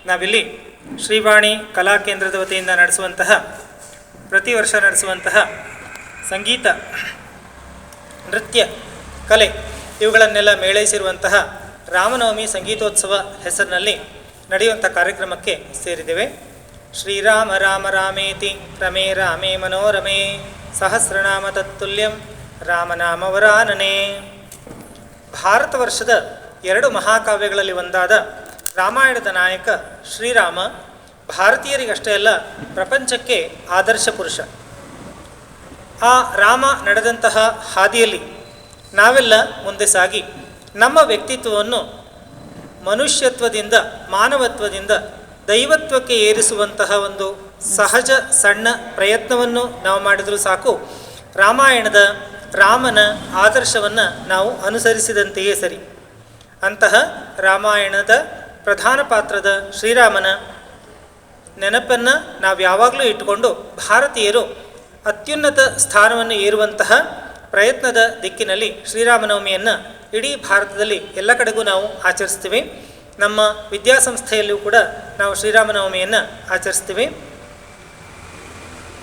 ನಾವಿಲ್ಲಿ ಶ್ರೀವಾಣಿ ಕಲಾಕೇಂದ್ರದ ವತಿಯಿಂದ ಪ್ರತಿ ವರ್ಷ ನಡೆಸುವಂತಹ ಸಂಗೀತ, ನೃತ್ಯ, ಕಲೆ ಇವುಗಳನ್ನೆಲ್ಲ ಮೇಳೈಸಿರುವಂತಹ ರಾಮನವಮಿ ಸಂಗೀತೋತ್ಸವ ಹೆಸರಿನಲ್ಲಿ ನಡೆಯುವಂಥ ಕಾರ್ಯಕ್ರಮಕ್ಕೆ ಸೇರಿದ್ದೇವೆ. ಶ್ರೀರಾಮ ರಾಮ ರಾಮೇತಿ ರಮೇ ರಾಮೇ ಮನೋರಮೇ ಸಹಸ್ರನಾಮ ತತ್ತುಲ್ಯಂ ರಾಮನಾಮವರಾನನೆ. ಭಾರತ ವರ್ಷದ 2 ಮಹಾಕಾವ್ಯಗಳಲ್ಲಿ ಒಂದಾದ ರಾಮಾಯಣದ ನಾಯಕ ಶ್ರೀರಾಮ ಭಾರತೀಯರಿಗಷ್ಟೇ ಅಲ್ಲ, ಪ್ರಪಂಚಕ್ಕೆ ಆದರ್ಶ ಪುರುಷ. ಆ ರಾಮ ನಡೆದಂತಹ ಹಾದಿಯಲ್ಲಿ ನಾವೆಲ್ಲ ಮುಂದೆ ಸಾಗಿ ನಮ್ಮ ವ್ಯಕ್ತಿತ್ವವನ್ನು ಮನುಷ್ಯತ್ವದಿಂದ, ಮಾನವತ್ವದಿಂದ ದೈವತ್ವಕ್ಕೆ ಏರಿಸುವಂತಹ ಒಂದು ಸಹಜ ಸಣ್ಣ ಪ್ರಯತ್ನವನ್ನು ನಾವು ಮಾಡಿದರೂ ಸಾಕು, ರಾಮಾಯಣದ ರಾಮನ ಆದರ್ಶವನ್ನು ನಾವು ಅನುಸರಿಸಿದಂತೆಯೇ ಸರಿ. ಅಂತಹ ರಾಮಾಯಣದ ಪ್ರಧಾನ ಪಾತ್ರದ ಶ್ರೀರಾಮನ ನೆನಪನ್ನು ನಾವು ಯಾವಾಗಲೂ ಇಟ್ಟುಕೊಂಡು ಭಾರತೀಯರು ಅತ್ಯುನ್ನತ ಸ್ಥಾನವನ್ನು ಏರುವಂತಹ ಪ್ರಯತ್ನದ ದಿಕ್ಕಿನಲ್ಲಿ ಶ್ರೀರಾಮನವಮಿಯನ್ನು ಇಡೀ ಭಾರತದಲ್ಲಿ ಎಲ್ಲ ಕಡೆಗೂ ನಾವು ಆಚರಿಸ್ತೀವಿ. ನಮ್ಮ ವಿದ್ಯಾಸಂಸ್ಥೆಯಲ್ಲೂ ಕೂಡ ನಾವು ಶ್ರೀರಾಮನವಮಿಯನ್ನು ಆಚರಿಸ್ತೀವಿ.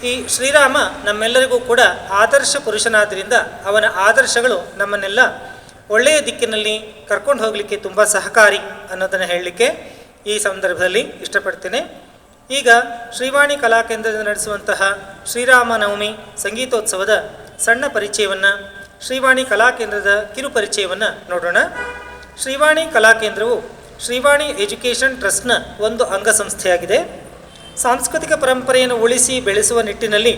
ಈ ಶ್ರೀರಾಮ ನಮ್ಮೆಲ್ಲರಿಗೂ ಕೂಡ ಆದರ್ಶ ಪುರುಷನಾದ್ದರಿಂದ ಅವನ ಆದರ್ಶಗಳು ನಮ್ಮನ್ನೆಲ್ಲ ಒಳ್ಳೆಯ ದಿಕ್ಕಿನಲ್ಲಿ ಕರ್ಕೊಂಡು ಹೋಗಲಿಕ್ಕೆ ತುಂಬ ಸಹಕಾರಿ ಅನ್ನೋದನ್ನು ಹೇಳಲಿಕ್ಕೆ ಈ ಸಂದರ್ಭದಲ್ಲಿ ಇಷ್ಟಪಡ್ತೇನೆ. ಈಗ ಶ್ರೀವಾಣಿ ಕಲಾಕೇಂದ್ರದಿಂದ ನಡೆಸುವಂತಹ ಶ್ರೀರಾಮನವಮಿ ಸಂಗೀತೋತ್ಸವದ ಸಣ್ಣ ಪರಿಚಯವನ್ನು, ಶ್ರೀವಾಣಿ ಕಲಾಕೇಂದ್ರದ ಕಿರು ಪರಿಚಯವನ್ನು ನೋಡೋಣ. ಶ್ರೀವಾಣಿ ಕಲಾಕೇಂದ್ರವು ಶ್ರೀವಾಣಿ ಎಜುಕೇಷನ್ ಟ್ರಸ್ಟ್ನ ಒಂದು ಅಂಗಸಂಸ್ಥೆಯಾಗಿದೆ. ಸಾಂಸ್ಕೃತಿಕ ಪರಂಪರೆಯನ್ನು ಉಳಿಸಿ ಬೆಳೆಸುವ ನಿಟ್ಟಿನಲ್ಲಿ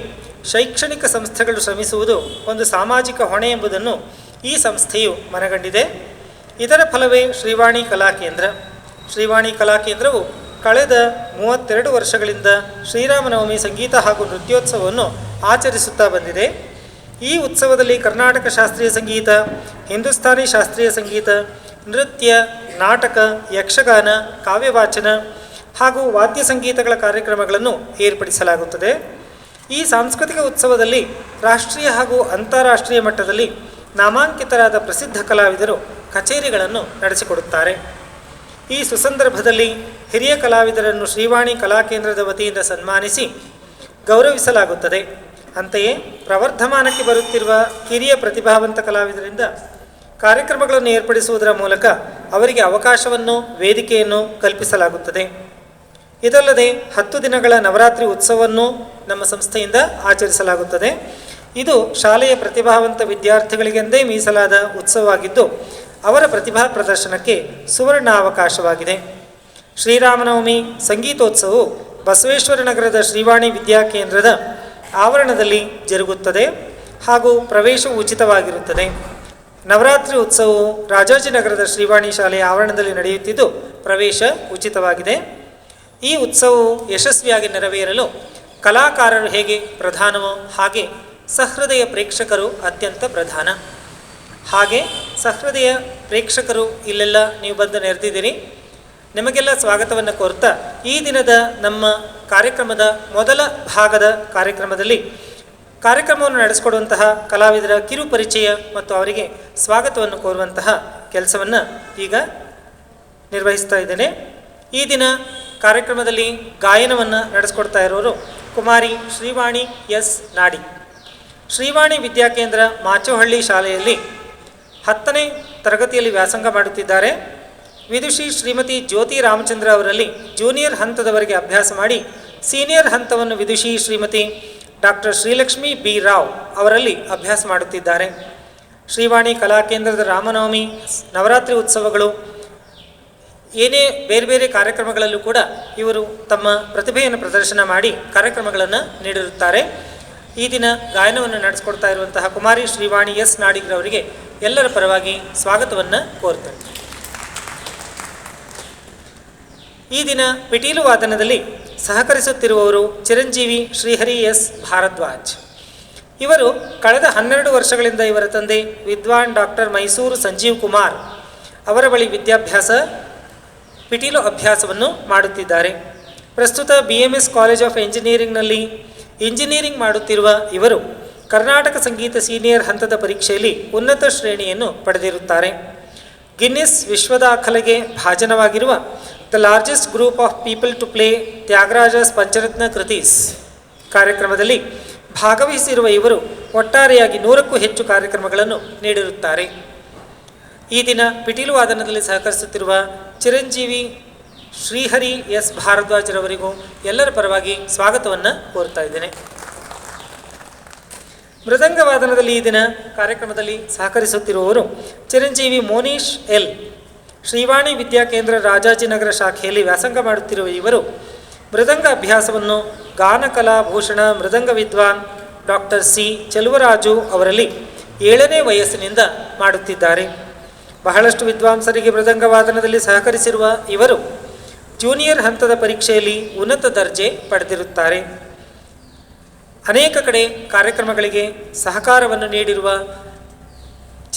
ಶೈಕ್ಷಣಿಕ ಸಂಸ್ಥೆಗಳು ಶ್ರಮಿಸುವುದು ಒಂದು ಸಾಮಾಜಿಕ ಹೊಣೆ ಎಂಬುದನ್ನು ಈ ಸಂಸ್ಥೆಯು ಮನಗಂಡಿದೆ. ಇದರ ಫಲವೇ ಶ್ರೀವಾಣಿ ಕಲಾಕೇಂದ್ರ. ಶ್ರೀವಾಣಿ ಕಲಾಕೇಂದ್ರವು ಕಳೆದ 32 ವರ್ಷಗಳಿಂದ ಶ್ರೀರಾಮನವಮಿ ಸಂಗೀತ ಹಾಗೂ ನೃತ್ಯೋತ್ಸವವನ್ನು ಆಚರಿಸುತ್ತಾ ಬಂದಿದೆ. ಈ ಉತ್ಸವದಲ್ಲಿ ಕರ್ನಾಟಕ ಶಾಸ್ತ್ರೀಯ ಸಂಗೀತ, ಹಿಂದೂಸ್ತಾನಿ ಶಾಸ್ತ್ರೀಯ ಸಂಗೀತ, ನೃತ್ಯ, ನಾಟಕ, ಯಕ್ಷಗಾನ, ಕಾವ್ಯವಾಚನ ಹಾಗೂ ವಾದ್ಯ ಸಂಗೀತಗಳ ಕಾರ್ಯಕ್ರಮಗಳನ್ನು ಏರ್ಪಡಿಸಲಾಗುತ್ತದೆ. ಈ ಸಾಂಸ್ಕೃತಿಕ ಉತ್ಸವದಲ್ಲಿ ರಾಷ್ಟ್ರೀಯ ಹಾಗೂ ಅಂತಾರಾಷ್ಟ್ರೀಯ ಮಟ್ಟದಲ್ಲಿ ನಾಮಾಂಕಿತರಾದ ಪ್ರಸಿದ್ಧ ಕಲಾವಿದರು ಕಚೇರಿಗಳನ್ನು ನಡೆಸಿಕೊಡುತ್ತಾರೆ. ಈ ಸುಸಂದರ್ಭದಲ್ಲಿ ಹಿರಿಯ ಕಲಾವಿದರನ್ನು ಶ್ರೀವಾಣಿ ಕಲಾಕೇಂದ್ರದ ವತಿಯಿಂದ ಸನ್ಮಾನಿಸಿ ಗೌರವಿಸಲಾಗುತ್ತದೆ. ಅಂತೆಯೇ ಪ್ರವರ್ಧಮಾನಕ್ಕೆ ಬರುತ್ತಿರುವ ಕಿರಿಯ ಪ್ರತಿಭಾವಂತ ಕಲಾವಿದರಿಂದ ಕಾರ್ಯಕ್ರಮಗಳನ್ನು ಏರ್ಪಡಿಸುವುದರ ಮೂಲಕ ಅವರಿಗೆ ಅವಕಾಶವನ್ನು, ವೇದಿಕೆಯನ್ನು ಕಲ್ಪಿಸಲಾಗುತ್ತದೆ. ಇದಲ್ಲದೆ 10 ದಿನಗಳ ನವರಾತ್ರಿ ಉತ್ಸವವನ್ನು ನಮ್ಮ ಸಂಸ್ಥೆಯಿಂದ ಆಚರಿಸಲಾಗುತ್ತದೆ. ಇದು ಶಾಲೆಯ ಪ್ರತಿಭಾವಂತ ವಿದ್ಯಾರ್ಥಿಗಳಿಗೆಂದೇ ಮೀಸಲಾದ ಉತ್ಸವವಾಗಿದ್ದು ಅವರ ಪ್ರತಿಭಾ ಪ್ರದರ್ಶನಕ್ಕೆ ಸುವರ್ಣಾವಕಾಶವಾಗಿದೆ. ಶ್ರೀರಾಮನವಮಿ ಸಂಗೀತೋತ್ಸವವು ಬಸವೇಶ್ವರ ನಗರದ ಶ್ರೀವಾಣಿ ವಿದ್ಯಾಕೇಂದ್ರದ ಆವರಣದಲ್ಲಿ ಜರುಗುತ್ತದೆ ಹಾಗೂ ಪ್ರವೇಶವು ಉಚಿತವಾಗಿರುತ್ತದೆ. ನವರಾತ್ರಿ ಉತ್ಸವವು ರಾಜಾಜಿನಗರದ ಶ್ರೀವಾಣಿ ಶಾಲೆಯ ಆವರಣದಲ್ಲಿ ನಡೆಯುತ್ತಿದ್ದು ಪ್ರವೇಶ ಉಚಿತವಾಗಿದೆ. ಈ ಉತ್ಸವವು ಯಶಸ್ವಿಯಾಗಿ ನೆರವೇರಲು ಕಲಾಕಾರರು ಹೇಗೆ ಪ್ರಧಾನವೋ ಹಾಗೆ ಸಹೃದಯ ಪ್ರೇಕ್ಷಕರು ಅತ್ಯಂತ ಪ್ರಧಾನ. ಹಾಗೆ ಸಹೃದಯ ಪ್ರೇಕ್ಷಕರು ಇಲ್ಲೆಲ್ಲ ನೀವು ಬಂದು ನೆರೆದಿದ್ದೀರಿ. ನಿಮಗೆಲ್ಲ ಸ್ವಾಗತವನ್ನು ಕೋರ್ತಾ ಈ ದಿನದ ನಮ್ಮ ಕಾರ್ಯಕ್ರಮದ ಮೊದಲ ಭಾಗದ ಕಾರ್ಯಕ್ರಮದಲ್ಲಿ ಕಾರ್ಯಕ್ರಮವನ್ನು ನಡೆಸಿಕೊಡುವಂತಹ ಕಲಾವಿದರ ಕಿರು ಪರಿಚಯ ಮತ್ತು ಅವರಿಗೆ ಸ್ವಾಗತವನ್ನು ಕೋರುವಂತಹ ಕೆಲಸವನ್ನು ಈಗ ನಿರ್ವಹಿಸ್ತಾ ಇದ್ದೇನೆ. ಈ ದಿನ ಕಾರ್ಯಕ್ರಮದಲ್ಲಿ ಗಾಯನವನ್ನು ನಡೆಸಿಕೊಡ್ತಾ ಇರೋರು ಕುಮಾರಿ ಶ್ರೀವಾಣಿ ಎಸ್ ನಾಡಿ. ಶ್ರೀವಾಣಿ ವಿದ್ಯಾಕೇಂದ್ರ ಮಾಚೋಹಳ್ಳಿ ಶಾಲೆಯಲ್ಲಿ 10ನೇ ತರಗತಿಯಲ್ಲಿ ವ್ಯಾಸಂಗ ಮಾಡುತ್ತಿದ್ದಾರೆ. ವಿದುಷಿ ಶ್ರೀಮತಿ ಜ್ಯೋತಿ ರಾಮಚಂದ್ರ ಅವರಲ್ಲಿ ಜೂನಿಯರ್ ಹಂತದವರೆಗೆ ಅಭ್ಯಾಸ ಮಾಡಿ ಸೀನಿಯರ್ ಹಂತವನ್ನು ವಿದುಷಿ ಶ್ರೀಮತಿ ಡಾಕ್ಟರ್ ಶ್ರೀಲಕ್ಷ್ಮಿ ಬಿ ರಾವ್ ಅವರಲ್ಲಿ ಅಭ್ಯಾಸ ಮಾಡುತ್ತಿದ್ದಾರೆ. ಶ್ರೀವಾಣಿ ಕಲಾಕೇಂದ್ರದ ರಾಮನವಮಿ, ನವರಾತ್ರಿ ಉತ್ಸವಗಳು, ಏನೇ ಬೇರೆ ಬೇರೆ ಕಾರ್ಯಕ್ರಮಗಳಲ್ಲೂ ಕೂಡ ಇವರು ತಮ್ಮ ಪ್ರತಿಭೆಯನ್ನು ಪ್ರದರ್ಶನ ಮಾಡಿ ಕಾರ್ಯಕ್ರಮಗಳನ್ನು ನೀಡಿರುತ್ತಾರೆ. ಈ ದಿನ ಗಾಯನವನ್ನು ನಡೆಸಿಕೊಡ್ತಾ ಇರುವಂತಹ ಕುಮಾರಿ ಶ್ರೀವಾಣಿ ಎಸ್ ನಾಡಿಗ್ರವರಿಗೆ ಎಲ್ಲರ ಪರವಾಗಿ ಸ್ವಾಗತವನ್ನು ಕೋರ್ತೇನೆ. ಈ ದಿನ ಪಿಟೀಲು ವಾದನದಲ್ಲಿ ಸಹಕರಿಸುತ್ತಿರುವವರು ಚಿರಂಜೀವಿ ಶ್ರೀಹರಿ ಎಸ್ ಭಾರದ್ವಾಜ್. ಇವರು ಕಳೆದ 12 ವರ್ಷಗಳಿಂದ ಇವರ ತಂದೆ ವಿದ್ವಾನ್ ಡಾಕ್ಟರ್ ಮೈಸೂರು ಸಂಜೀವ್ ಕುಮಾರ್ ಅವರ ಬಳಿ ಪಿಟೀಲು ಅಭ್ಯಾಸವನ್ನು ಮಾಡುತ್ತಿದ್ದಾರೆ. ಪ್ರಸ್ತುತ BMS ಕಾಲೇಜ್ ಆಫ್ ಎಂಜಿನಿಯರಿಂಗ್ನಲ್ಲಿ ಇಂಜಿನಿಯರಿಂಗ್ ಮಾಡುತ್ತಿರುವ ಇವರು ಕರ್ನಾಟಕ ಸಂಗೀತ ಸೀನಿಯರ್ ಹಂತದ ಪರೀಕ್ಷೆಯಲ್ಲಿ ಉನ್ನತ ಶ್ರೇಣಿಯನ್ನು ಪಡೆದಿರುತ್ತಾರೆ. ಗಿನ್ನಿಸ್ ವಿಶ್ವದಾಖಲೆಗೆ ಭಾಜನವಾಗಿರುವ the largest group of people to play Tyagaraja's Pancharatna kritis ಕಾರ್ಯಕ್ರಮದಲ್ಲಿ ಭಾಗವಹಿಸಿರುವ ಇವರು ಒಟ್ಟಾರೆಯಾಗಿ 100ಕ್ಕೂ ಹೆಚ್ಚು ಕಾರ್ಯಕ್ರಮಗಳನ್ನು ನೀಡಿರುತ್ತಾರೆ. ಈ ದಿನ ಪಿಟೀಲು ವಾದನದಲ್ಲಿ ಸಹಕರಿಸುತ್ತಿರುವ ಚಿರಂಜೀವಿ ಶ್ರೀಹರಿ ಎಸ್ ಭಾರದ್ವಾಜರವರಿಗೂ ಎಲ್ಲರ ಪರವಾಗಿ ಸ್ವಾಗತವನ್ನು ಕೋರ್ತಾ ಇದ್ದೇನೆ. ಮೃದಂಗ ವಾದನದಲ್ಲಿ ಈ ದಿನ ಕಾರ್ಯಕ್ರಮದಲ್ಲಿ ಸಹಕರಿಸುತ್ತಿರುವವರು ಚಿರಂಜೀವಿ ಮೋನೀಶ್ ಎಲ್. ಶ್ರೀವಾಣಿ ವಿದ್ಯಾಕೇಂದ್ರ ರಾಜಾಜಿನಗರ ಶಾಖೆಯಲ್ಲಿ ವ್ಯಾಸಂಗ ಮಾಡುತ್ತಿರುವ ಇವರು ಮೃದಂಗ ಅಭ್ಯಾಸವನ್ನು ಗಾನಕಲಾಭೂಷಣ ಮೃದಂಗ ವಿದ್ವಾನ್ ಡಾಕ್ಟರ್ ಸಿ ಚೆಲುವರಾಜು ಅವರಲ್ಲಿ 7ನೇ ವಯಸ್ಸಿನಿಂದ ಮಾಡುತ್ತಿದ್ದಾರೆ. ಬಹಳಷ್ಟು ವಿದ್ವಾಂಸರಿಗೆ ಮೃದಂಗ ವಾದನದಲ್ಲಿ ಸಹಕರಿಸಿರುವ ಇವರು ಜೂನಿಯರ್ ಹಂತದ ಪರೀಕ್ಷೆಯಲ್ಲಿ ಉನ್ನತ ದರ್ಜೆ ಪಡೆದಿರುತ್ತಾರೆ. ಅನೇಕ ಕಡೆ ಕಾರ್ಯಕ್ರಮಗಳಿಗೆ ಸಹಕಾರವನ್ನು ನೀಡಿರುವ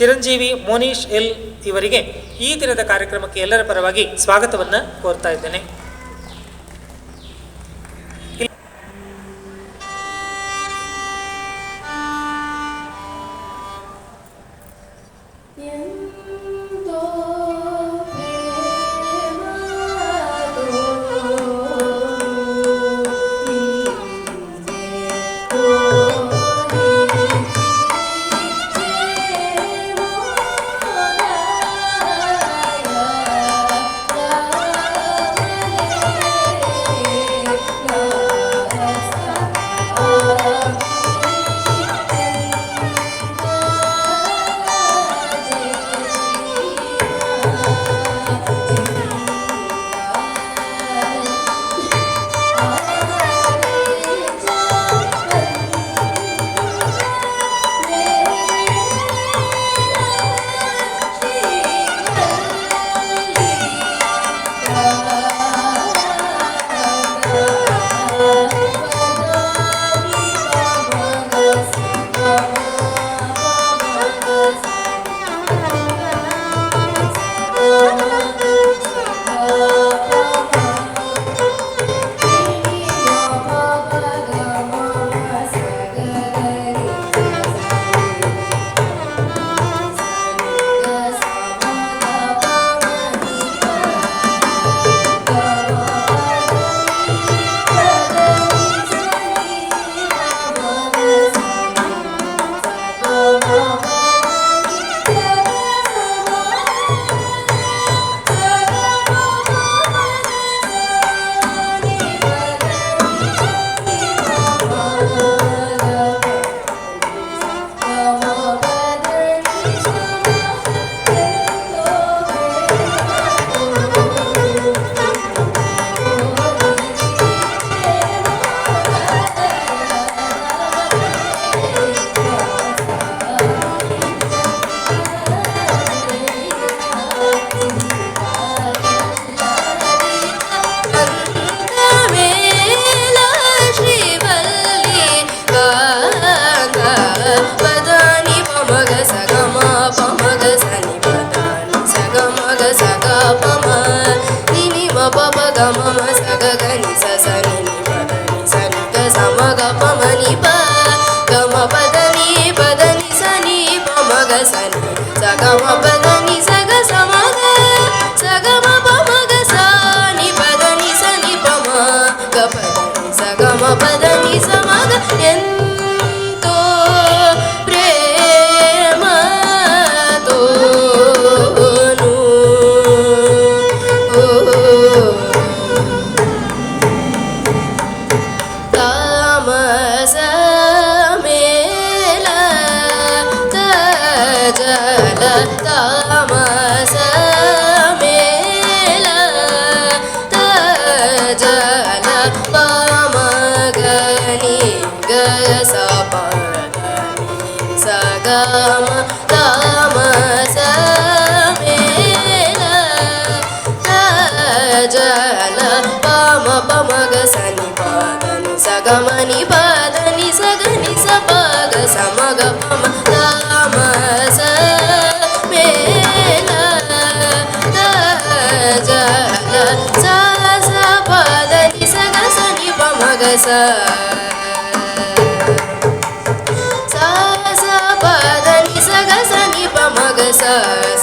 ಚಿರಂಜೀವಿ ಮೋನೀಶ್ ಎಲ್ ಇವರಿಗೆ ಈ ದಿನದ ಕಾರ್ಯಕ್ರಮಕ್ಕೆ ಎಲ್ಲರ ಪರವಾಗಿ ಸ್ವಾಗತವನ್ನು ಕೋರ್ತಾ ಇದ್ದೇನೆ.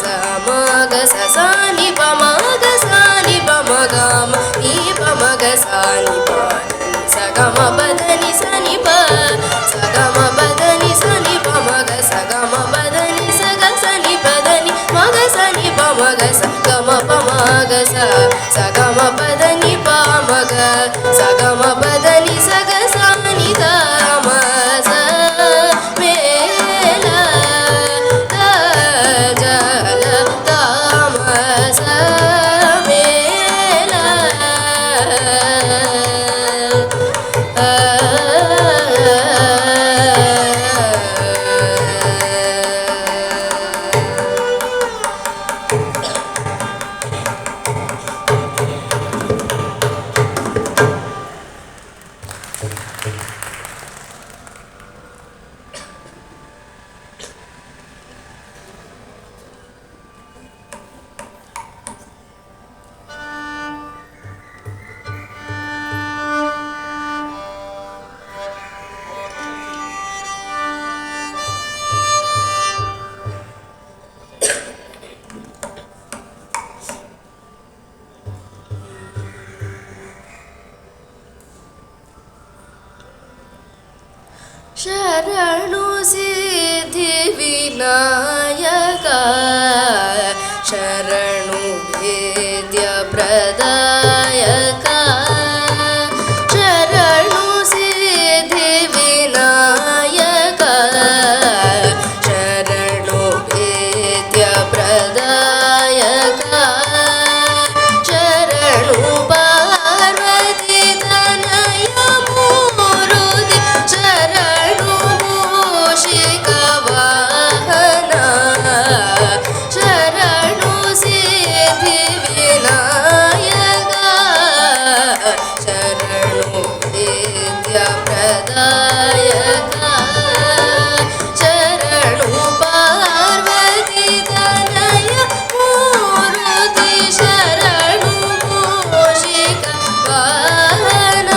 Sa ma ga sa sa ni pa ma ga sa ni pa ma ga ಸಾನಿ ಪ ಸಗಮ ಬದನಿ ಸನಿ ಪ ಸಗಮ ಬದನಿ ಸನಿ ಪ ಮಗ ಸಗಮ ಬದನಿ ಸಗ ಸನಿ ಪದನಿ ಮಗ ಸನಿ ಪ ಮಗ ಸಗಮ ಪ ಮಗ ಸಗಮ ಪದನಿ ಪ ಮಗ ಸಗಮ ಪದನಿ ಸಗ ಸಾನಿ ದ ಮ ಸ ಮೇಲ ದ ಜಲ ದ ಮ ಸ ಮೇಲ ಶರಣು ಸಿದ್ಧಿ ವಿನಾಯಕ ಶರಣು ವೇದ್ಯ ಪ್ರದಾಯಕ ಶರಣು ಸಿದ್ಧಿ ವಿನಾಯಕ ಶರಣು ವೇದ್ಯ ಪ್ರದಾಯಕ ಶರಣು ಪಾರ್ವತಿ ತನಯ ಮೂರುತಿ ಶರಣು ಮೂಷಿಕ ವಾಹನ ಶರಣು ಸಿದ್ಧಿ ವಿನಾಯಕ ಶರಣು ವೇದ್ಯ ಪ್ರದಾಯಕ ಶರಣು ಪಾರ್ವತಿ ತನಯ ಮೂರುತಿ ಶರಣು ಮೂಷಿಕ ವಾಹನ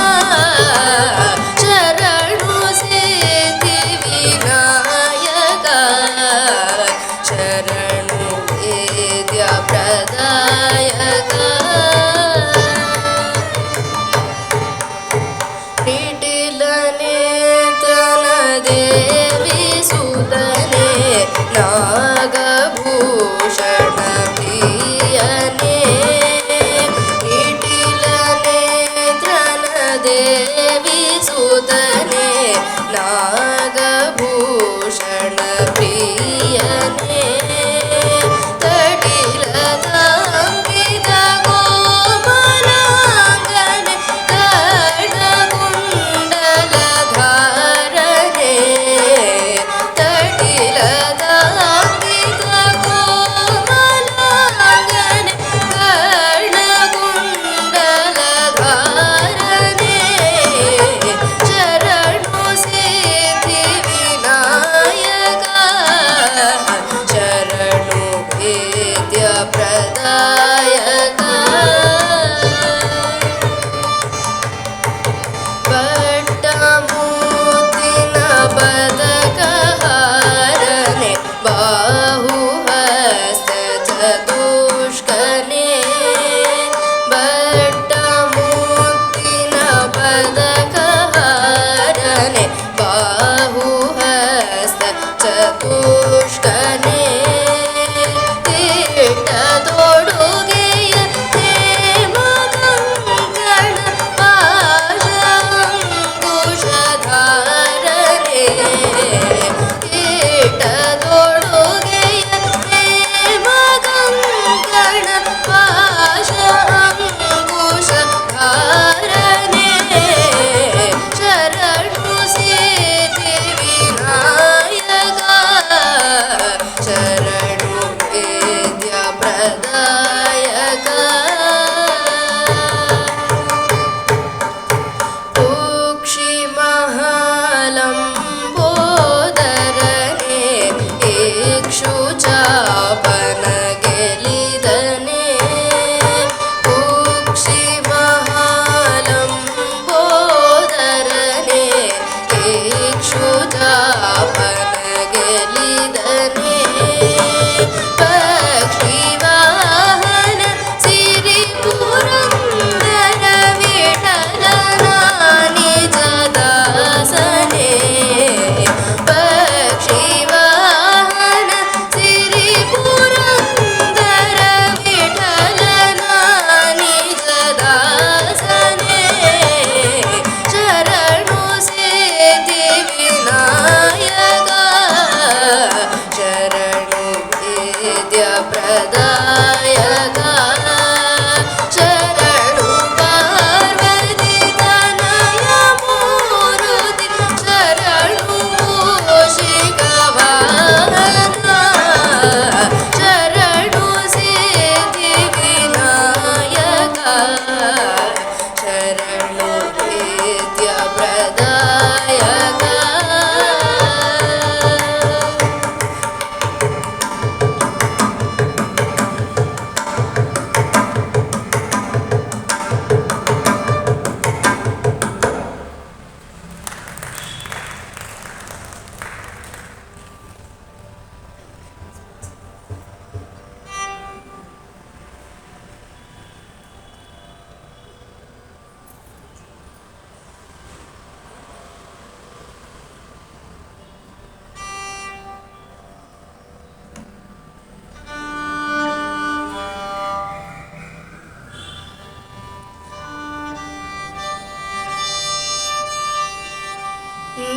ಶರಣು ಸಿದ್ಧಿ ವಿನಾಯಕ ಶರಣು ವೇದ್ಯ ಪ್ರದಾಯಕ ನಿಟಿಲ ನೇತ್ರನ ದೇವಿ ಸುತನೆ ನಾಗಭೂಷಣ ಪ್ರಿಯನೇ ನಿಟಿಲ ನೇತ್ರನ ದೇವಿ ಸುತನೆ ನಾಗಭೂಷಣ ಪ್ರಿಯನೇ ತಟಿಲದಾಂಗಿತ ಗೋಮಲಾಂಗನೆ ಕರ್ಣಕುಂಡಲಧಾರನೆ ತಟಿಲದಾಂಗಿತ ಗೋಮಲಾಂಗನೆ ಕರ್ಣಕುಂಡಲಧಾರನೆ ಶರಣು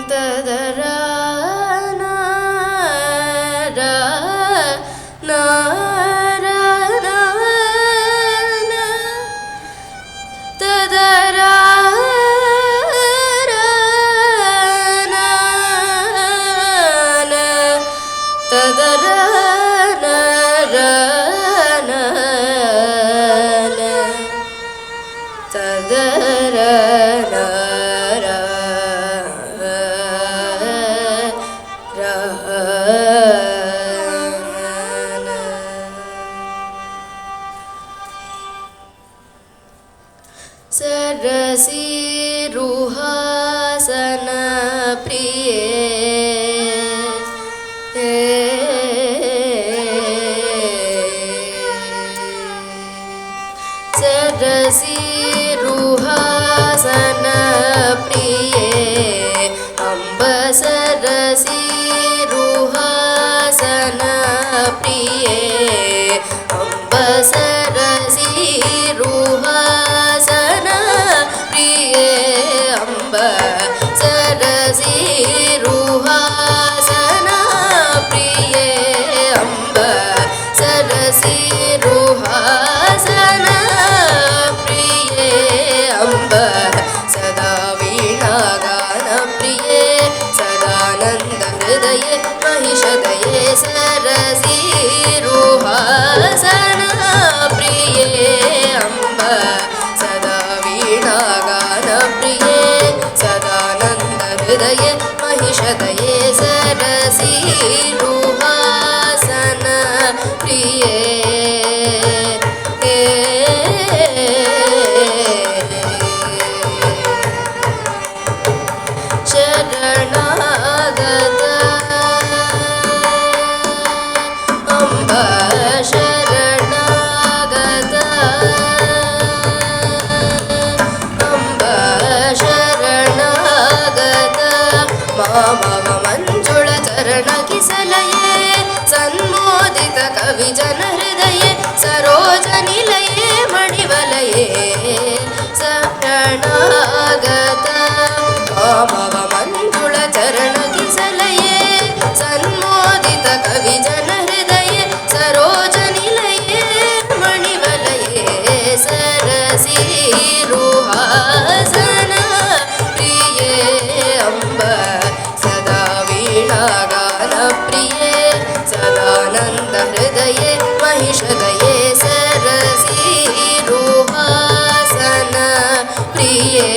ತದರ ನಾ ರಾ ನಾ ರಾ ನಾ ನಾ ತದರ ರಾ ನಾ ನಾ ತದರ ನಾ ರಾ ನಾ ನಾ ತದರ ನಾ ರಾ ರಾ ನಾ. ಸರಸಿರುಹಾಸನ ಪ್ರಿಯೇ ಸರಸಿರುಹಾಸನ ಪ್ರಿಯೇ ಅಂಬ ಸರಸಿರುಹಾಸನ ಪ್ರಿಯೇ ಅಂಬ ಸರಸಿರುಹಾಸನ ಪ್ರಿಯೇ ಅಂಬ ಸರಸಿರುಹಾಸನ ಪ್ರಿಯೇ ಅಂಬ ಸರಸಿರುಹಾಸನ ಪ್ರಿಯೇ ಅಂಬ ಸದಾ ವೀಣಾಗಾನ ಪ್ರಿಯೇ ಸದಾನಂದ ಹೃದಯೇ ಮಹಿಷದಯೇ ಸರಸಿರುಹಾಸನ ಪ್ರಿಯೇ ಅಂಬ ಸದಾ ವೀಣಾಗಾನ ಪ್ರಿಯೇ ಸದಾನಂದ ಹೃದಯೇ ಮಹಿಷದಯೇ ಸರಸಿರುಹಾಸನ ಪ್ರಿಯೇ ಶರಣಾಗತ ಅಂಬ ಶರಣಾಗತ ಅಂಬ ಶರಣಾಗತ ಮಾಮವ ಮಂಜುಳ ಚರಣ ಕಿಸಲಯೇ ಸನ್ಮೋದಿತ ಕವಿ ಜನ ಹೃದಯೇ ಸರೋಜ ನಿಲಯೇ ಮಣಿವಲಯೇ ಶರಣಾಗತ ಮಾಮವ ಮಂಜುಳ ಚರಣ ಕಿಸಲಯೇ ಸನ್ಮೋದಿತ ಕವಿ ಜನ ಹೃದಯೇ ಸರೋಜ ನಿಲಯೇ ಮಣಿವಲಯೇ ಸರಸಿರುಹಾಸನ ಪ್ರಿಯೇ ಅಂಬ ಸದಾ ವೀಣಾಗಾನ ಪ್ರಿಯೇ ಸದಾನಂದ ಹೃದಯೇ ಮಹಿಷದಯೇ ಸರಸಿರುಹಾಸನ ಪ್ರಿಯೇ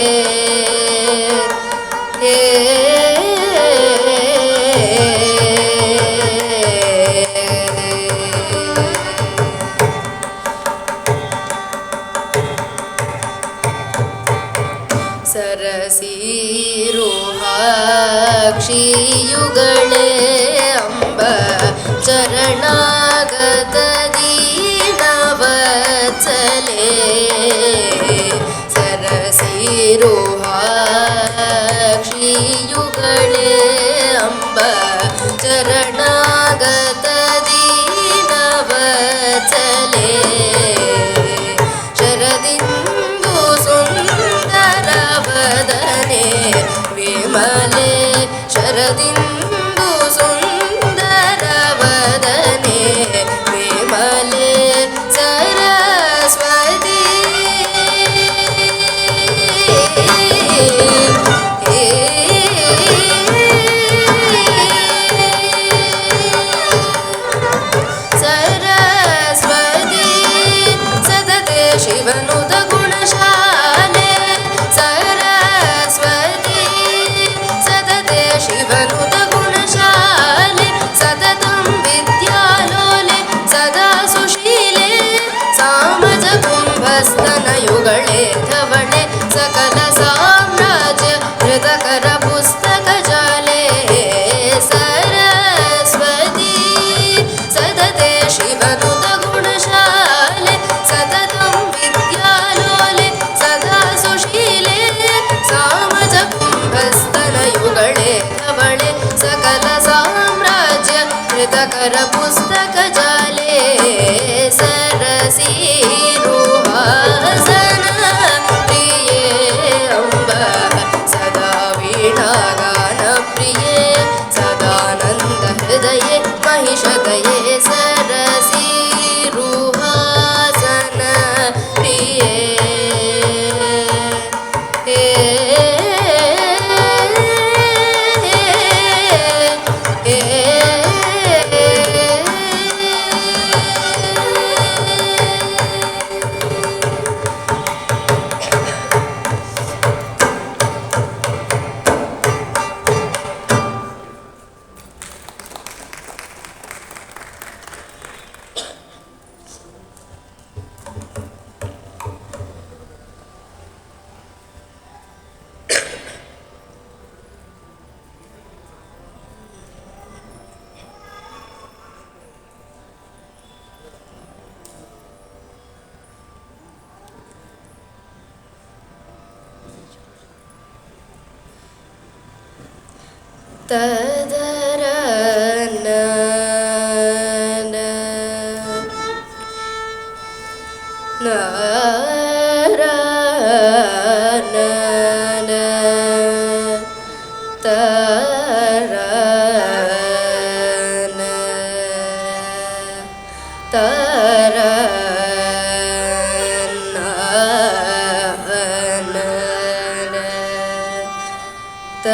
ಸರಸಿರುಹಾಕ್ಷಿಯುಗಳೇ ಅಂಬ ಚರಣಾಗತ ದೀನವತ್ಸಲೇ ಸರಸಿರುಹಾಕ್ಷಿಯುಗಳೇ ಅಂಬ ಚರಣಾಗತ ದೀನವತ್ಸಲೇ ಶರದಿಂದು ಸುಂದರ ವದನೆ ವಿಮಲೆ ಶರದಿಂದು ಸುಂದರ ವದನೆ ವಿಮಲೆ ಸರಸ್ವತಿ ಸರಸ್ವತಿ ಸದತೆ ಶಿವನುತ ಗುಣಶಾಲೆ ಸರಸ್ವತಿ ಸದತೆ ಶಿವನುತ ಗುಣಶಾಲೆ ಸತತಂ ವಿದ್ಯಾಲೋಲೆ ಸದಾ ಸುಶೀಲೆ ಸಾಮಜ ಕುಂಭಸ್ತನಯುಗಳೇ ಧವಳೆ ಸಕಲ ಸಾಮ್ರಾಜ್ಯ ಹೃದಕರ ಪುಸ್ತಕ ಜಾಲೆ ಸರಸ್ವತಿ ಸದತೆ ಶಿವನುತ ಗುಣಶಾಲೆ ಸತತಂ ವಿದ್ಯಾಲೋಲೆ ಸದಾ ಸುಶೀಲೆ ಸಾಮಜ ಕುಂಭಸ್ತನಯುಗಳೇ ಧವಳೆ ಸಕಲ ಸಾಮ್ರಾಜ್ಯ ಹೃದಕರ ಪುಸ್ತಕ ಜಾಲೆ ಸರಸಿರುಹಾಸನ ಪ್ರಿಯೇ ಅಂಬ ಸದಾ ವೀಣಾಗಾನ ತದರ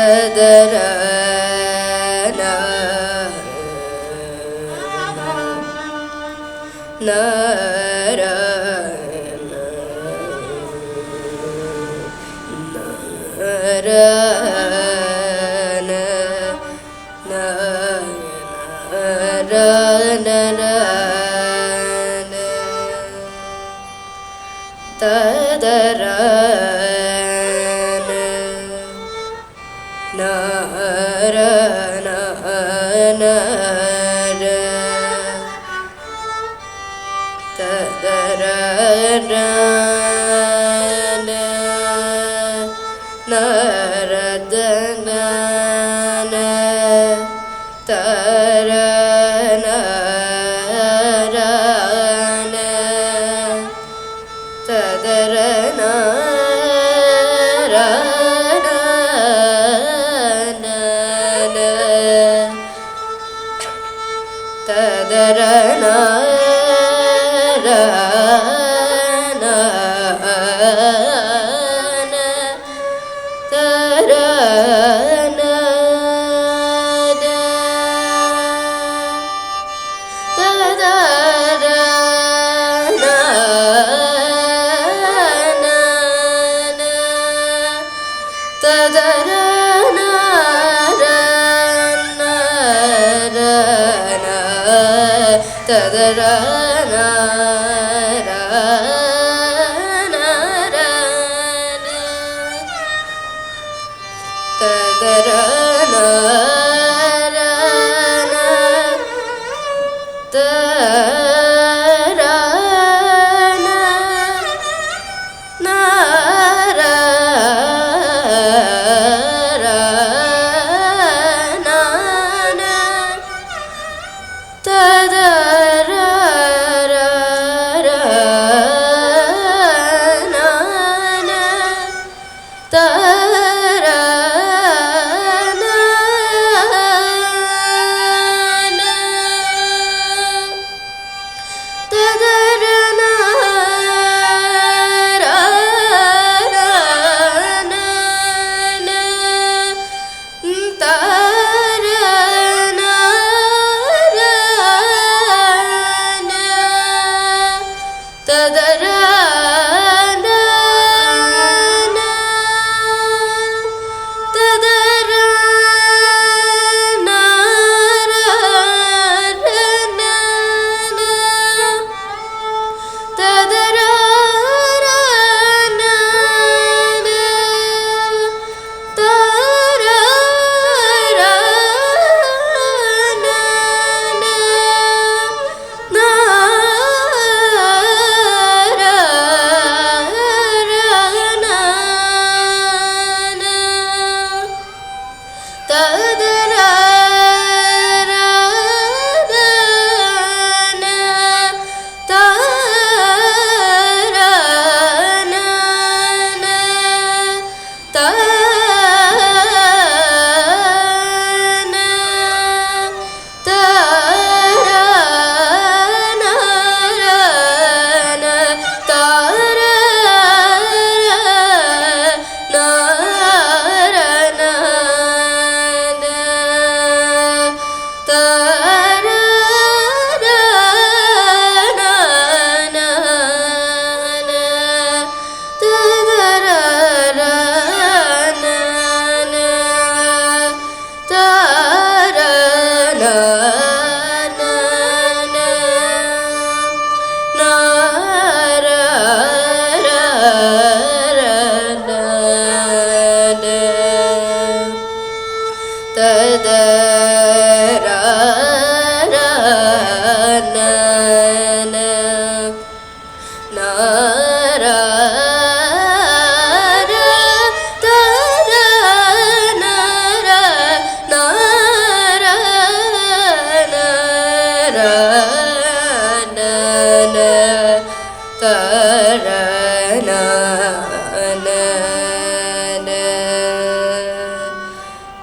ತದರ ನರ ತದರ ನರ ತದರ ನರದ ತರ ತದರ ತದರ ತದರ ತದರ ತದರ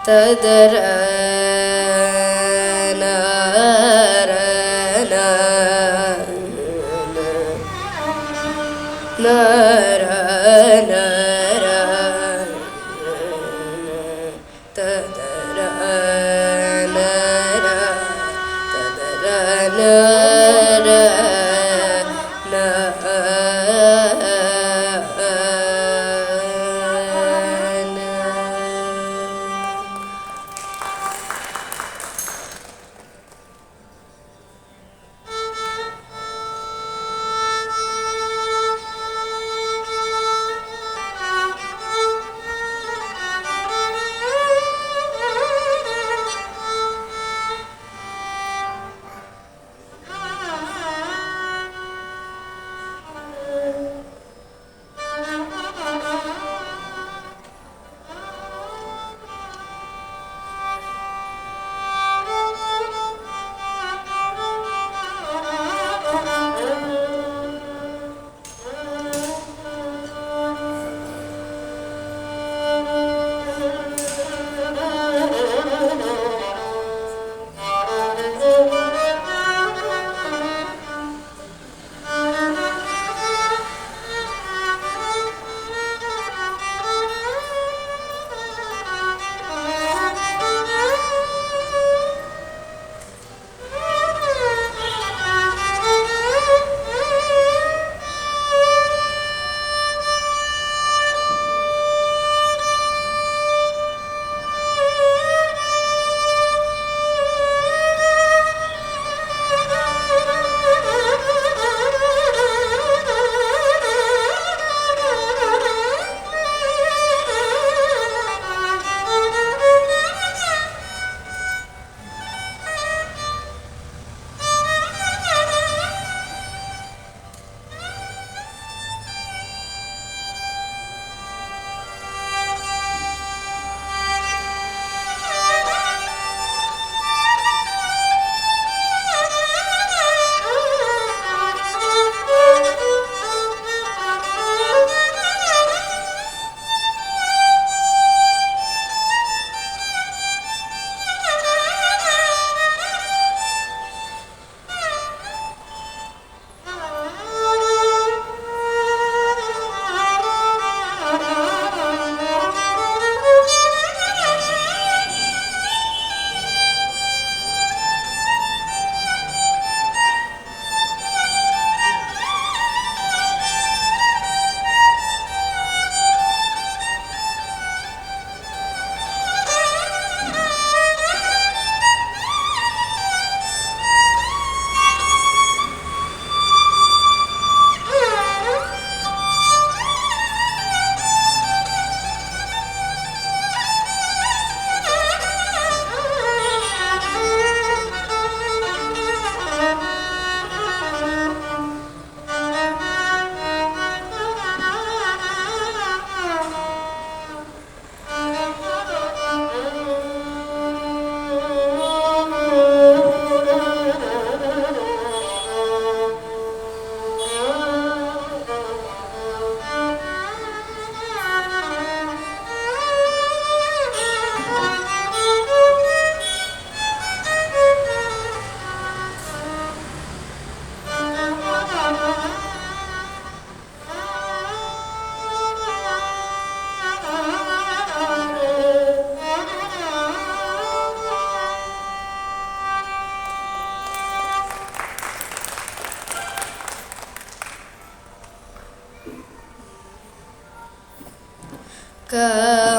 ತದರ ನರ ನರ ತದರ ನರ ತದರ ನರ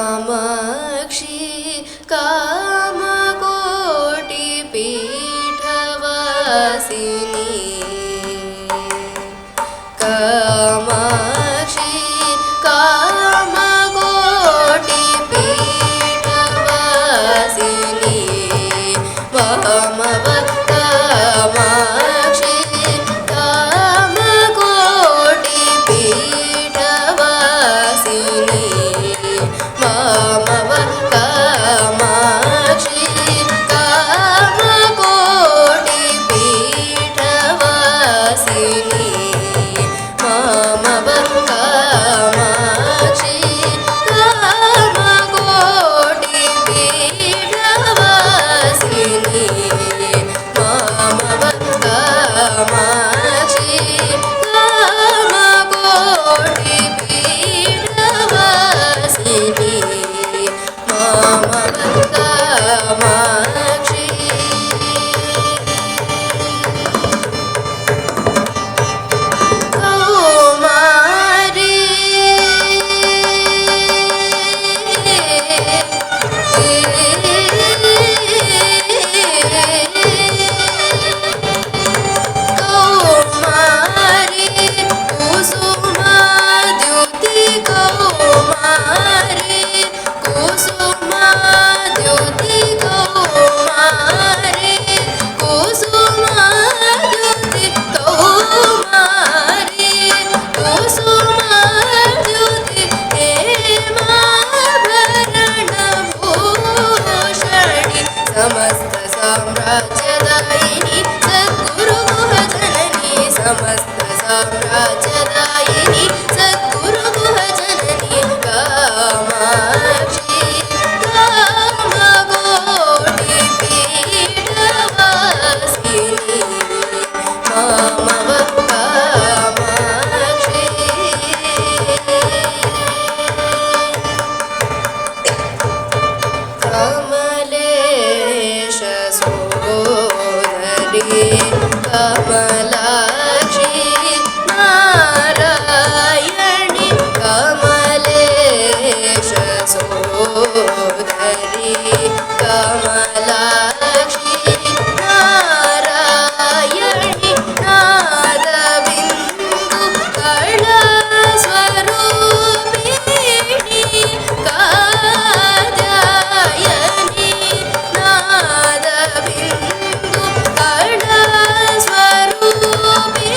कामाक्षी कामकोटिपीठवासिनी कामाक्षी कामकोटिपीठवासिनी वामव कामाक्षी कामकोटिपीठवासिनी वामव कामा ಕಮಲಾಕ್ಷಿ ನಾರಾಯಣಿ ಕಮಲೇಶ ಸೋದರಿ ಕಮಲಾಕ್ಷಿ ನಾರಾಯಣಿ ನಾದ ಬಿಂದು ಕಳ ಸ್ವರೂಪಿಣಿ ಕಾತ್ಯಾಯನಿ ನಾದ ಬಿಂದು ಕಳ ಸ್ವರೂಪಿಣಿ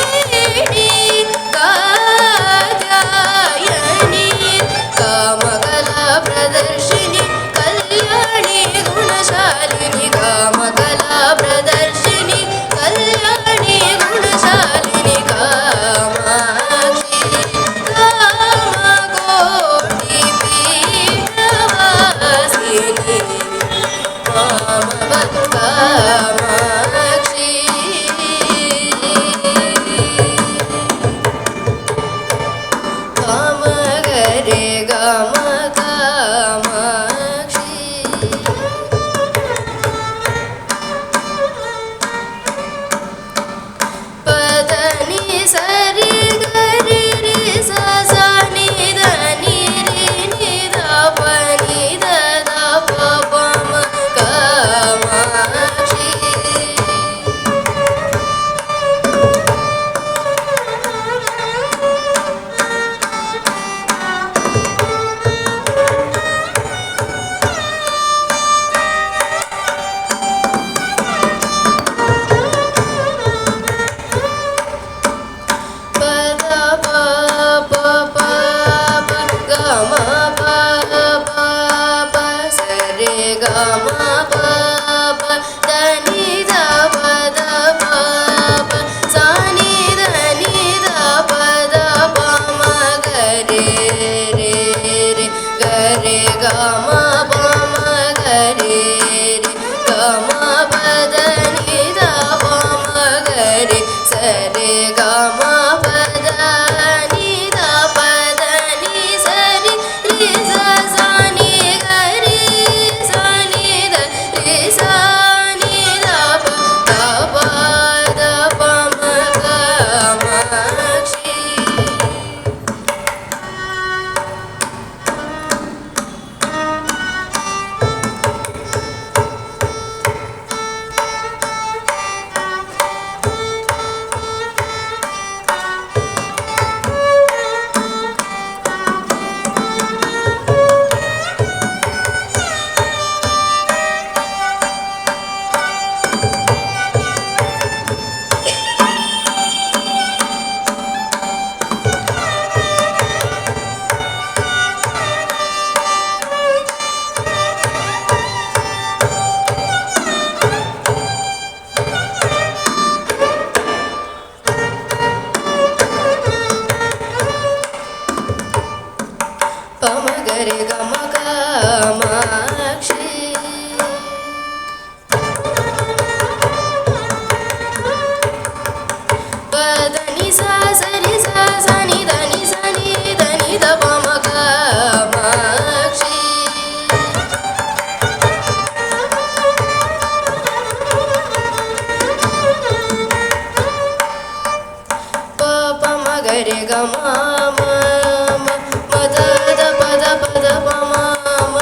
ಕಾತ್ಯಾಯನಿ ಕಾಮಕಲಾ ಪ್ರದರ್ಶಿನಿ ಕಲ್ಯಾಣಿ ಗುಣಶಾಲಿನಿ ಕಾಮಕಲಾ ಪ್ರದರ್ಶಿನಿ ಕಲ್ಯಾಣಿ ಗುಣಶಾಲಿನಿ ಕಾಮಾಕ್ಷಿ ಕಾಮಕೋಟಿ ಪೀಠವಾಸಿನಿ ಕಾಮಾಕ್ಷಿ ಕಾಮಗರೆ ಗಮ ಕಾಮಾಕ್ಷಿ ಪದನಿ ಸರಿ ಗರಿ ರಿ ಸ ಸ ನಿ ದ ನಿ ರಿ ನಿ ದ ಪ ನಿ ದ ದ ಪ ಪ ಮ ಕಾಮಾಕ್ಷಿ ಪದ ಪ ಪ ಪ ಪ ಗ ಮ ಪ ಪ ಪ ಸರೆ ಗ ಮ ಪ ಪ ದ ನಿ ದ ಪ ದ ಪ ಪ ಸ ನಿ ದ ನಿ ದ ಪ ದ ಪ ಮ ಗ ರೇ ರೇ ರೇ ಗ ರೇ ಗ ಮ ಪ ಮ ಗ ರೇ ರೇ ಗ ಮ ಪ ದ ನಿ ದ ಪ ಮ ಗ ರೇ ಸ ರೇ ಗ ಮ ಪ ದ ನಿ ದ ಪ ದ ನಿ ಸ ರಿ ರಿ ಸ ಸ ನಿ ಗ ರಿ ಸ ನಿ ದ ರಿ ಸ ನಿ ದ ಪ ದ ಪ ದ ಪ ಮ ಕಾಮಾಕ್ಷಿ ಪಮಗರೆ ಗಮ ಕಾಮಾಕ್ಷಿ ಪದನಿ ಸ ಸರಿ ಸ ಸ ನಿ ದ ನಿ ಸ ನಿ ದ ನಿ ದ ಪ ಮ ಕಾಮಾಕ್ಷಿ ಪ ಪ ಮ ಗರೆ ಗ ಮ ಮ ಮ ಮ ದ ದ ಪ ದ ಪ ದ ಪ ಮ ಮ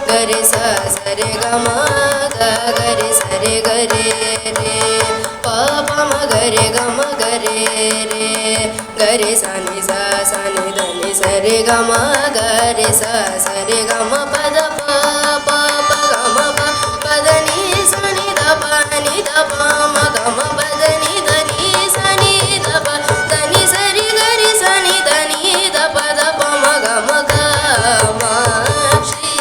ಗರೆ ಸ ಸರೆ ಗ ಮ ಗ ಗರೆ ಸರೆ ಗರೆ ರೇ ಪ ಪ ಮ ಗರೆ ಗ ಮ ಗರೆ ರೇ ಗರೆ ಸ ನಿ ಸ ಸ ನಿ ದ ನಿ ಸರೆ ಗ ಮ ಗರೆ ಸ ಸರೆ ಗ ಮ ಪ ದ ಪ ಪ ಪ ಗ ಮ ಪ ಪ ದ ನಿ ಸ ನಿ ದ ಪ ನಿ ದ ಪ ಮ ಗ ಮ ಪ ದ ನಿ ದ ನಿ ಸ ನಿ ದ ಪ ದ ನಿ ಸರಿ ಗರಿ ಸ ನಿ ದ ನಿ ದ ಪ ದ ಪ ಮ ಗ ಮ ಕಾಮಾಕ್ಷಿ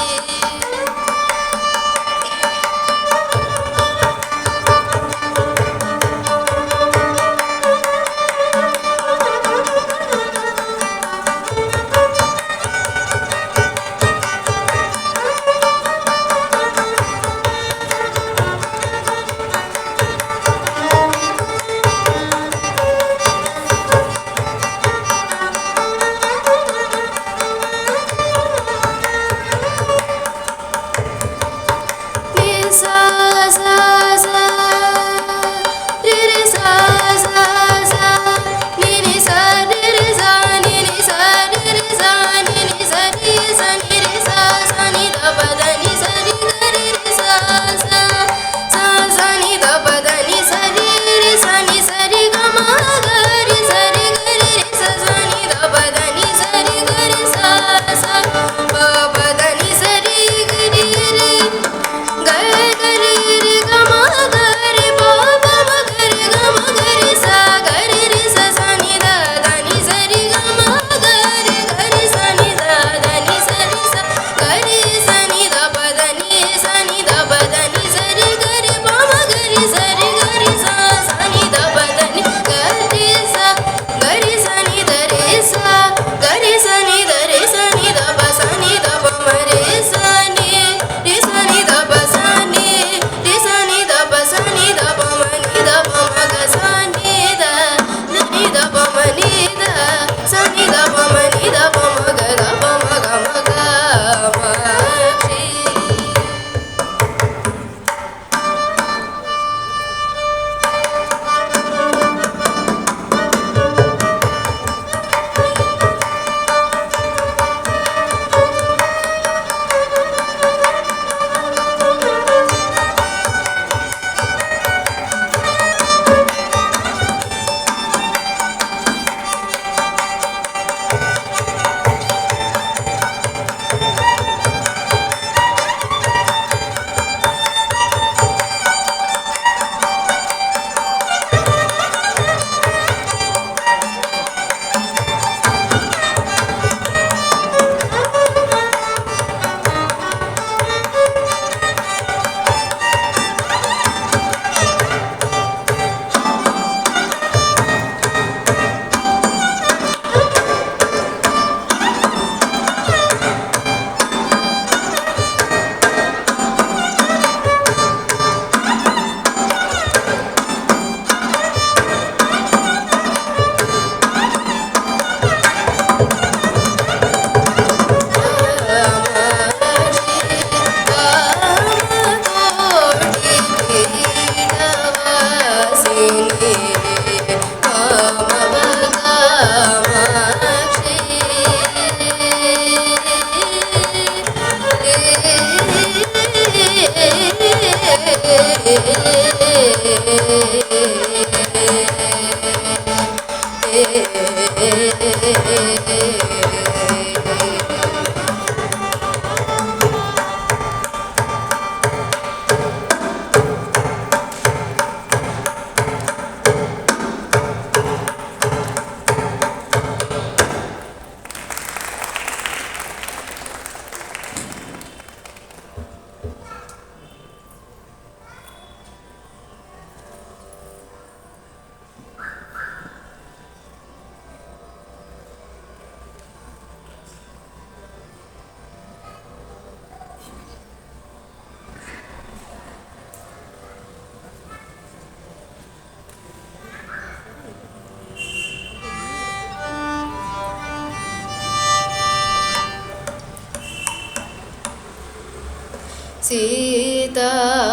सीतापते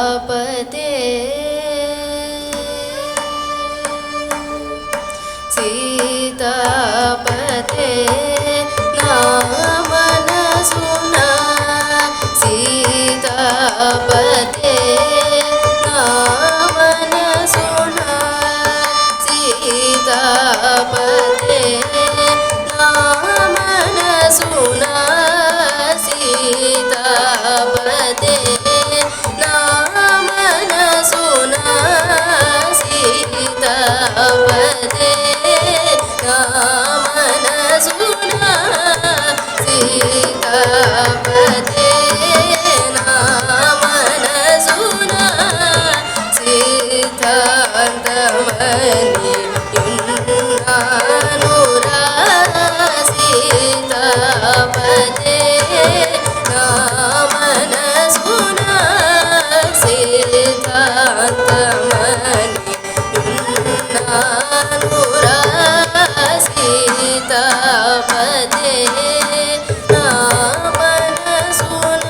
सीतापते नाम न सुना सीतापते नाम न सुना सीतापते नाम न सुना सीतापते नाम न सुना सीतापते नाम न सुना सीतापते नाम न सुना सीतान्तमनि युन्नानुरा सीतापते नाम न सुना सीतान्तमनि युन्नानुरा सीतापते नाम न सुना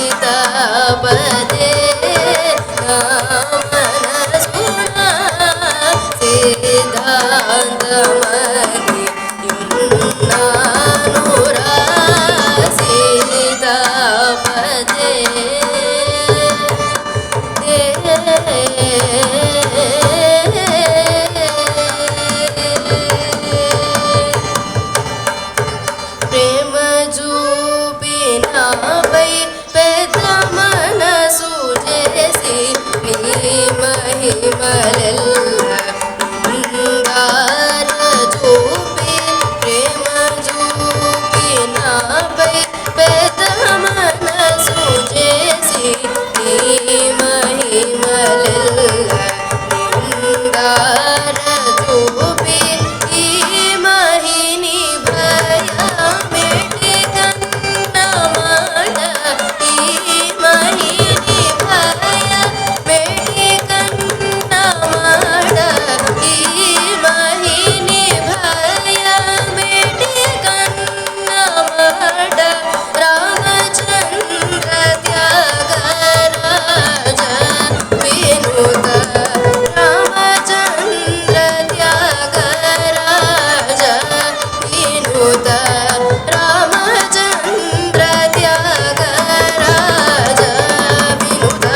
सीतापते नाम न सुना सीतान्तमनि युन्नानुरा सीतापते प्रेम जूपिनापै पेद मनसु जेसि नी महिमलेल्ल निंगार जूपि प्रेम जूपिनापै पेद मनसु जेसि नी महिमलेल्ल निंगार जूपि ई महिनी भय मेटि कन्न माड ई महिनी भय मेटि कन्न माड ई महिनी भय मेटि कन्न माड रामचंद्र त्यागराज विनुत रामचंद्र त्यागराज विनुत रामचंद्र त्यागराज विनुत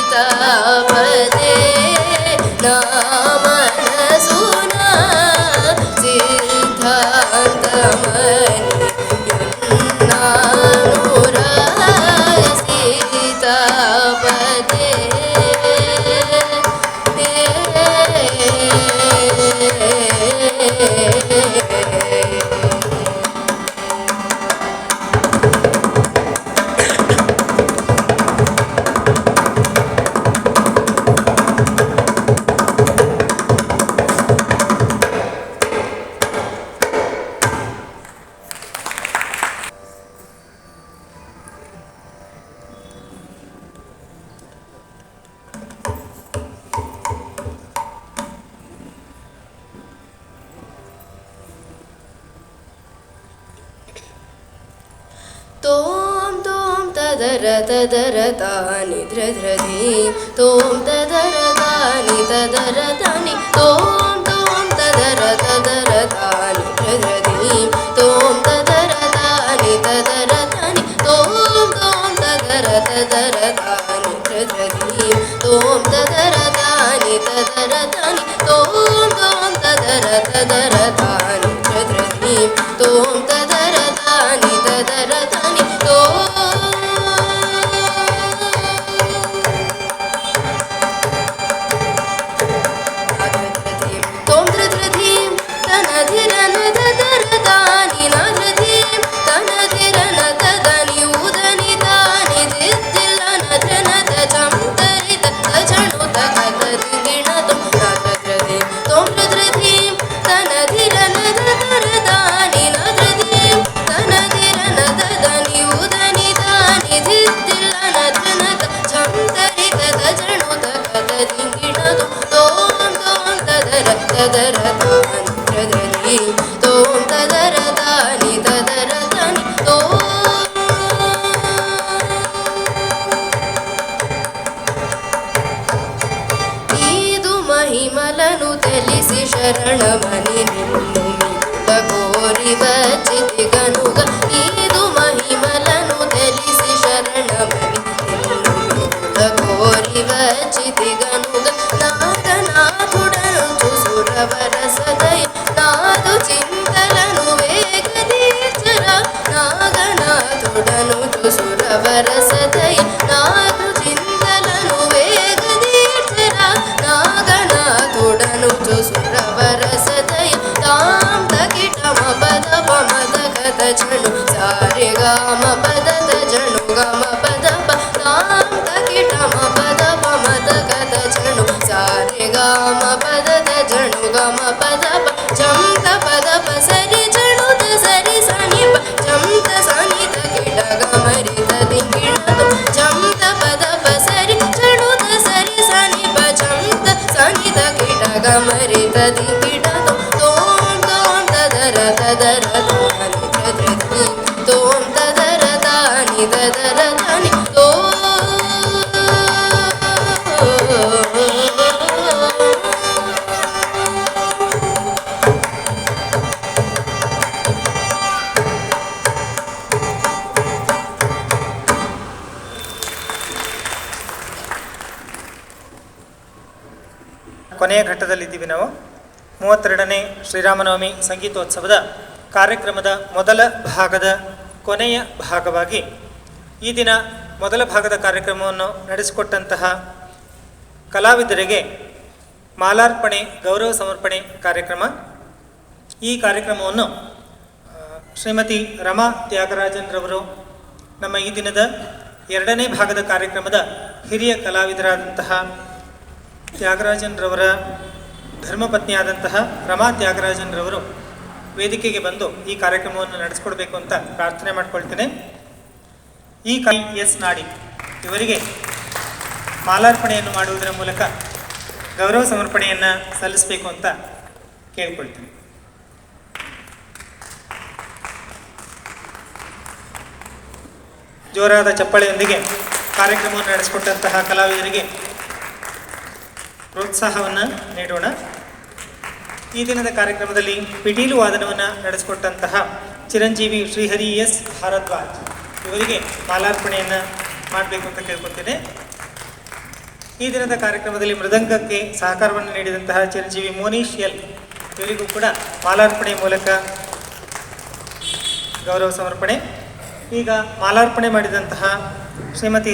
सीतापते नाम न सुना सीतान्तमनि युन्नानुरा सीतापते तोम तोम तदर तदर तानि ध्रध्रधि तोम तदर तानि तदर तानि तोम तोम तदर तानि ध्रध्रधि तोम तदर तानि तदर ತದರ ತಾನಿ ಚದ್ರನಿ ತೋಂ ತದರ ತಾನಿ ತದರ ತಾನಿ ತೋ ತೋಂ ತ್ರಧೀಂ ತನಧಿರನ ತದರ ತಾನಿ ನಧೀಂ ತನಧಿರನ ತದನಿ ಉದನಿ ತಾನಿ ದಿದ್ದಿಲ್ಲ ನಧನ ತಜಂ ತರಿತ ತಜಣು ತಕತ ದಿಂಗಿಣ ತೋಂ ತ್ರಧೀಂ ತೋಂ ತ್ರಧೀಂ ತನಧಿರನ ತದರ ತಾನಿ ನಧೀಂ ತನಧಿರನ ತದನಿ ಉದನಿ ತಾನಿ ದಿದ್ದಿಲ್ಲ ನಧನ ತಜಂ ತರಿತ ತಜಣು ತಕತ ದಿಂಗಿಣ ತೋಂ ತೋಂ ತದರ ತದರ ತಾನಿ ತ್ರಧೀಂ ತೋಂ ತದರ ತಾನಿ ತದರ ತಾನಿ ತೋಂ ಈದು ಮಹಿಮಲನು ತಿಳಿಸಿ ಶರಣಮನಿ ನಿನ್ನುಮಿ ಗೋರಿ ಬಚ್ಚಿತಿ ಗನುಗ ಈದು ಮಹಿಮಲನು ತಿಳಿಸಿ ಶರಣಮನಿ ನಿನ್ನುಮಿ ಗೋರಿ ಬಚ್ಚಿತಿ ಗನುಗ ನಾಗನಾಥುಡನು ಸುರವರ ಸದಯ ನಾದು ಚಿಂತಲನು ವೇಗದೀರ್ಚರ ನಾಗನಾಥುಡನು ಸುರವರ ಸದಯ ನಾದು ಚಿಂತಲನು ವೇಗದೀರ್ಚರ ನಾಗನಾಥುಡನು ಸುರವರ ಸದಯ ತಾಂ ತಕಿಟಮ ಪದ ಪಮದ ಕಥ ಜಣು ಸಾರೆ ಗಾಮ ಪದ ಜಣು ಗಮ ಪದ ಪ ತಾಂ ತಕಿಟಮ ಪದ ಪಮದ ಕಥ ಜಣು ಸಾರೆ ಗಾಮ ಪದ ಜಣು ಗಮ ಪದ ಪ ಜಂ ತ ಪದ ಪ ಸರಿ ಜಣು ತ ಸರಿ ಸನಿ ಪ ಜಂ ತ ಸನಿ ತ ಕಿಟ ಗಮರಿ ತ ದಿಂಗಿಣ ಜಂ ತ ಪದ ಪ ಸರಿ ಜಣು ತ ಸರಿ ಸನಿ ಪ ಜಂ ತ ಸನಿ ತ ಕಿಟ ಗಮರಿ ತ ದಿಂಗಿಣ ತೋಂ ತೋಂ ತದರ ತದರ ತಾನಿ ತ್ರಧೀ ತೋಂ ತದರ ತಾನಿ ತದರ ತಾನಿ ತೋ ಕೊನೆಯ ಘಟ್ಟದಲ್ಲಿದ್ದೀವಿ ನಾವು. 32ನೇ ಶ್ರೀರಾಮನವಮಿ ಸಂಗೀತೋತ್ಸವದ ಕಾರ್ಯಕ್ರಮದ ಮೊದಲ ಭಾಗದ ಕೊನೆಯ ಭಾಗವಾಗಿ ಈ ದಿನ ಮೊದಲ ಭಾಗದ ಕಾರ್ಯಕ್ರಮವನ್ನು ನಡೆಸಿಕೊಟ್ಟಂತಹ ಕಲಾವಿದರಿಗೆ ಮಾಲಾರ್ಪಣೆ ಗೌರವ ಸಮರ್ಪಣೆ ಕಾರ್ಯಕ್ರಮ. ಈ ಕಾರ್ಯಕ್ರಮವನ್ನು ಶ್ರೀಮತಿ ರಮಾ ತ್ಯಾಗರಾಜನ್ರವರು ನಮ್ಮ ಈ ದಿನದ 2ನೇ ಭಾಗದ ಕಾರ್ಯಕ್ರಮದ ಹಿರಿಯ ಕಲಾವಿದರಾದಂತಹ ತ್ಯಾಗರಾಜನ್ರವರ ಧರ್ಮಪತ್ನಿಯಾದಂತಹ ರಮಾ ತ್ಯಾಗರಾಜನ್ರವರು ವೇದಿಕೆಗೆ ಬಂದು ಈ ಕಾರ್ಯಕ್ರಮವನ್ನು ನಡೆಸಿಕೊಡ್ಬೇಕು ಅಂತ ಪ್ರಾರ್ಥನೆ ಮಾಡ್ಕೊಳ್ತೇನೆ. ಈ ಎಸ್ ನಾಡಿ ಇವರಿಗೆ ಮಾಲಾರ್ಪಣೆಯನ್ನು ಮಾಡುವುದರ ಮೂಲಕ ಗೌರವ ಸಮರ್ಪಣೆಯನ್ನು ಸಲ್ಲಿಸಬೇಕು ಅಂತ ಕೇಳಿಕೊಳ್ತೀನಿ. ಜೋರಾದ ಚಪ್ಪಾಳೆಯೊಂದಿಗೆ ಕಾರ್ಯಕ್ರಮವನ್ನು ನಡೆಸಿಕೊಟ್ಟಂತಹ ಕಲಾವಿದರಿಗೆ ಪ್ರೋತ್ಸಾಹವನ್ನು ನೀಡೋಣ. ಈ ದಿನದ ಕಾರ್ಯಕ್ರಮದಲ್ಲಿ ಪಿಟೀಲು ವಾದನವನ್ನು ನಡೆಸಿಕೊಟ್ಟಂತಹ ಚಿರಂಜೀವಿ ಶ್ರೀಹರಿ ಎಸ್ ಭಾರದ್ವಾಜ್ ಇವರಿಗೆ ಮಾಲಾರ್ಪಣೆಯನ್ನು ಮಾಡಬೇಕು ಅಂತ ಕೇಳ್ಕೊತೇನೆ. ಈ ದಿನದ ಕಾರ್ಯಕ್ರಮದಲ್ಲಿ ಮೃದಂಗಕ್ಕೆ ಸಹಕಾರವನ್ನು ನೀಡಿದಂತಹ ಚಿರಂಜೀವಿ ಮೋನೀಶ್ ಎಲ್ ಇವರಿಗೂ ಕೂಡ ಮಾಲಾರ್ಪಣೆ ಮೂಲಕ ಗೌರವ ಸಮರ್ಪಣೆ. ಈಗ ಮಾಲಾರ್ಪಣೆ ಮಾಡಿದಂತಹ ಶ್ರೀಮತಿ